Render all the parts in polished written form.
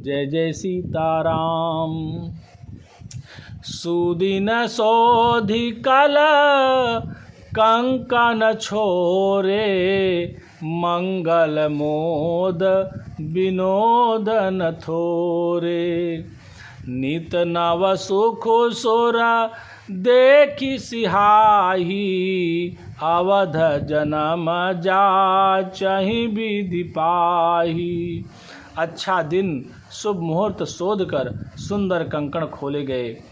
जय जय सीताराम। सुदिन सोधि कल कंकन छोरे, मंगल मोद विनोदन थोरे। नित नव सुख सुर देखि सिहाही, अवध जन्म जाचहि विधि पाही। अच्छा दिन शुभ मुहूर्त शोध कर सुंदर कंकण खोले गए।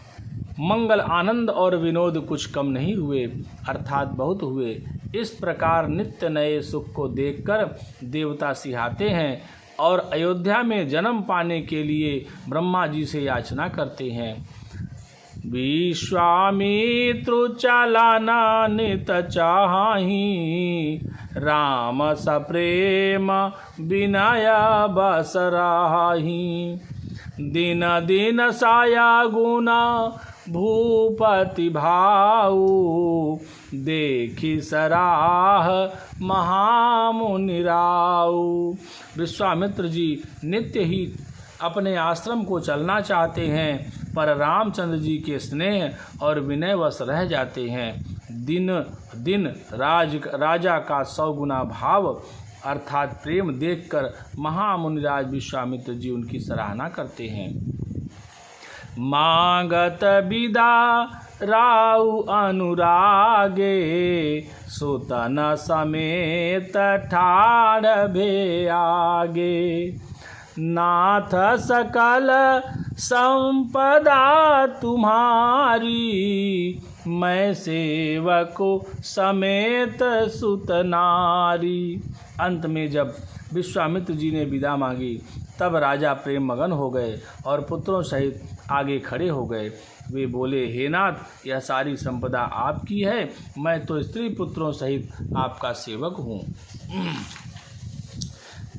मंगल आनंद और विनोद कुछ कम नहीं हुए, अर्थात बहुत हुए। इस प्रकार नित्य नए सुख को देखकर देवता सिहाते हैं और अयोध्या में जन्म पाने के लिए ब्रह्मा जी से याचना करते हैं। विश्वामित्रु चलना नित चाहि, राम सप्रेम विनय बस राहि। दिन दिन साया गुना भूपति भाऊ, देखि सराह महामुनि राऊ। विश्वामित्र जी नित्य ही अपने आश्रम को चलना चाहते हैं, पर रामचंद्र जी के स्नेह और विनयवश रह जाते हैं। दिन दिन राजा का 100 गुना भाव अर्थात प्रेम देखकर महामुनिराज विश्वामित्र जी उनकी सराहना करते हैं। मांगत विदा राउ अनुरागे, सुतन समेत ठाड़ भे आगे। नाथ सकल संपदा तुम्हारी, मैं सेवक समेत सुत नारी। अंत में जब विश्वामित्र जी ने विदा मांगी, तब राजा प्रेम मगन हो गए और पुत्रों सहित आगे खड़े हो गए। वे बोले, हे नाथ, यह सारी संपदा आपकी है, मैं तो स्त्री पुत्रों सहित आपका सेवक हूँ।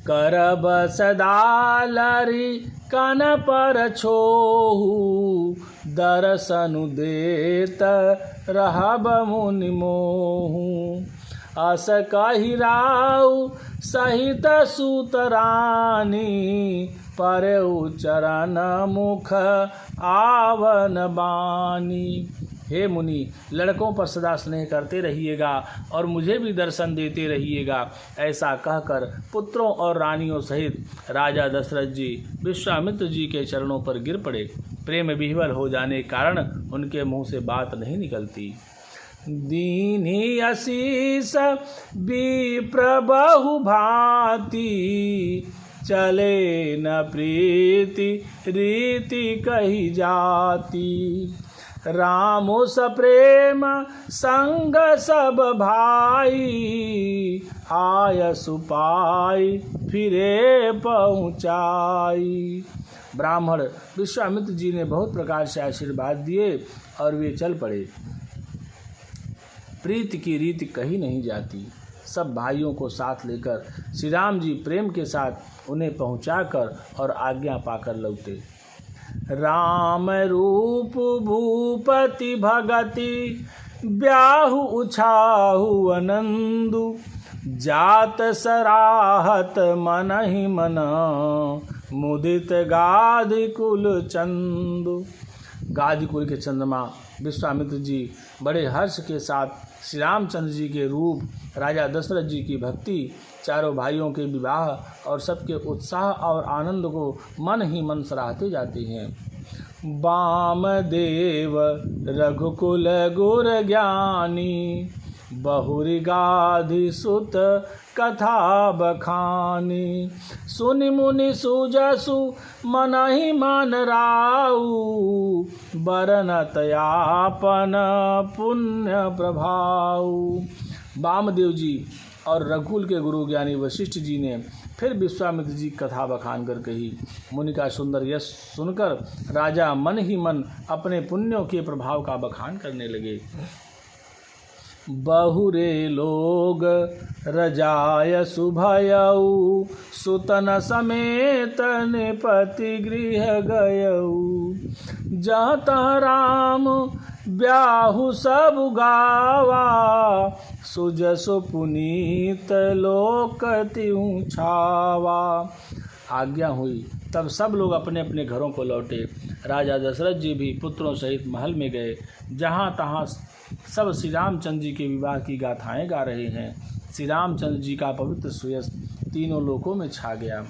करब सदा लरि कन पर छोहू, दर्शनु देत रहब मुनि मोहू। अस कहि राउ सहित सूत रानी, परउ चरण मुख आवन बानी। हे मुनि, लड़कों पर सदा स्नेह करते रहिएगा और मुझे भी दर्शन देते रहिएगा। ऐसा कहकर पुत्रों और रानियों सहित राजा दशरथ जी विश्वामित्र जी के चरणों पर गिर पड़े। प्रेम विह्वल हो जाने के कारण उनके मुंह से बात नहीं निकलती। दीन्ही आशीष विप्र बहु भांति, चले न प्रीति रीति कही जाती। रामो सप्रेम संग सब भाई, आय सुपाई फिरे पहुँचाई। ब्राह्मण विश्वामित्र जी ने बहुत प्रकार से आशीर्वाद दिए और वे चल पड़े। प्रीति की रीति कही नहीं जाती। सब भाइयों को साथ लेकर श्री राम जी प्रेम के साथ उन्हें पहुंचाकर और आज्ञा पाकर लौटे। राम रूप भूपति भगति, ब्याहु उछाहु आनंदु। जात सराहत मन ही मन, मुदित गाधि कुल चंदु। गाधि कुल के चंद्रमा विश्वामित्र जी बड़े हर्ष के साथ श्री रामचंद्र जी के रूप, राजा दशरथ जी की भक्ति, चारों भाइयों के विवाह और सबके उत्साह और आनंद को मन ही मन सराहते जाते हैं। वामदेव रघुकुल गुर ज्ञानी, बहुरी गाधि सुत कथा बखानी। सुनि मुनि सुजसु मन ही मन राऊ, बरनत यापन पुण्य प्रभाऊ। वामदेव जी और रघुकुल के गुरु ज्ञानी वशिष्ठ जी ने फिर विश्वामित्र जी कथा बखान कर कही। मुनि का सुंदर यश सुनकर राजा मन ही मन अपने पुण्यों के प्रभाव का बखान करने लगे। बहुरे लोग रजाय सुभयऊ, सुतन समेत निपति गृह गयऊ। जहाँ तहाँ राम ब्याहु सब गावा, सुजसु पुनीत लोक तिहु छावा। आज्ञा हुई तब सब लोग अपने अपने घरों को लौटे। राजा दशरथ जी भी पुत्रों सहित महल में गए। जहाँ तहाँ सब श्री रामचंद्र जी के विवाह की गाथाएं गा रहे हैं। श्री रामचंद्र जी का पवित्र सुयस तीनों लोकों में छा गया।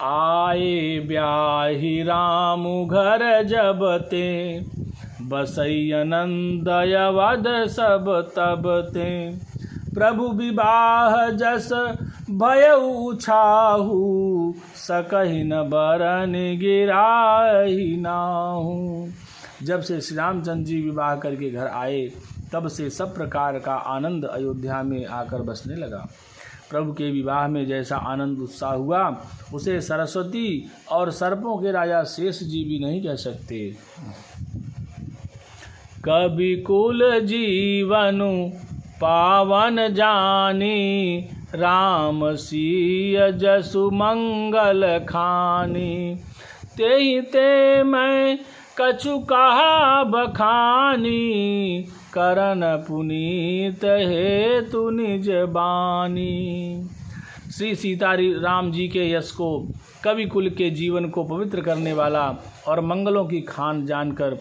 आए ब्याहि राम घर जब ते, बसई आनंद अवध सब तब ते। प्रभु विवाह जस भयउ छाहू, सकहि न बरन गिराहि नाहू। जब से श्री रामचंद्र जी विवाह करके घर आए, तब से सब प्रकार का आनंद अयोध्या में आकर बसने लगा। प्रभु के विवाह में जैसा आनंद उत्साह हुआ, उसे सरस्वती और सर्पों के राजा शेष जी भी नहीं कह सकते। कवि कुल जीवनु पावन जानी, राम सिय जसु मंगल खानी। तेहि ते मैं कछु कहा बखानी, करन पुनीत हेतु निज बानी। श्री सीता राम जी के यश को, कवि कुल के जीवन को पवित्र करने वाला और मंगलों की खान जानकर,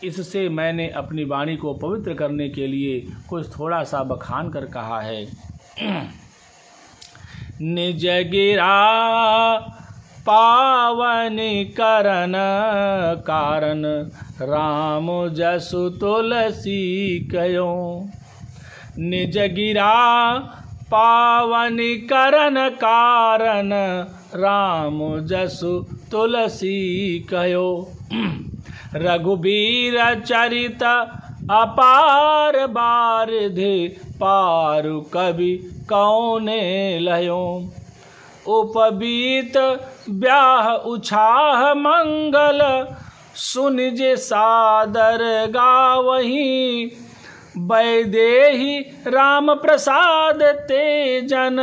इससे मैंने अपनी वाणी को पवित्र करने के लिए कुछ थोड़ा सा बखान कर कहा है। निज गिरा पावन करन, कारण राम जसु तुलसी कयो। निज गिरा पावन करन, कारण राम जसु तुलसी कयो। रघुबीर चरित अपार बारिधि, पारु कवि कौने लयो। उपबीत ब्याह उछाह मंगल, सुन जे सादर गावहीं। वैदेही राम प्रसाद ते जन,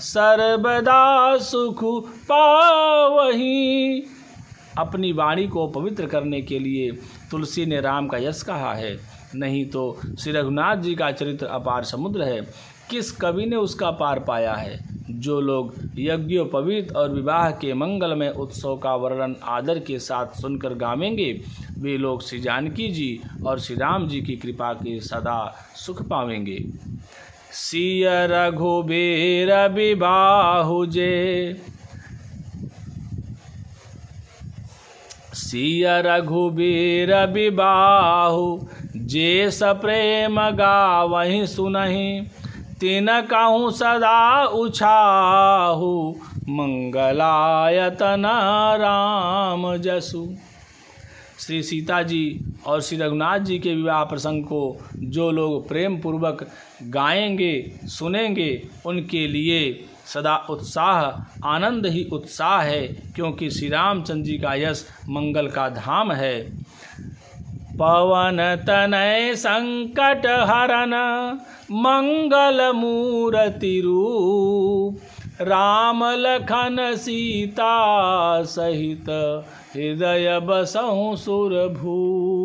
सर्वदा सुख पावहीं। अपनी वाणी को पवित्र करने के लिए तुलसी ने राम का यश कहा है, नहीं तो श्री रघुनाथ जी का चरित्र अपार समुद्र है। किस कवि ने उसका पार पाया है? जो लोग यज्ञोपवीत और विवाह के मंगलमय उत्सव का वर्णन आदर के साथ सुनकर गावेंगे, वे लोग श्री जानकी जी और श्री राम जी की कृपा के सदा सुख पावेंगे। सिय रघुबीर विबाहु जे, सिय रघुबीर विबाहु जे, सप्रेम गावहीं सुनहीं। तिन कहूँ सदा उछाहु, मंगलायतन राम जसु। श्री सीता जी और श्री रघुनाथ जी के विवाह प्रसंग को जो लोग प्रेम पूर्वक गाएंगे सुनेंगे, उनके लिए सदा उत्साह आनंद ही उत्साह है, क्योंकि श्री रामचंद्र जी का यश मंगल का धाम है। पवन तनय संकट हरन, मंगल मूर्ति रूप। राम लखन सीता सहित, हृदय बसहु सुरभूप।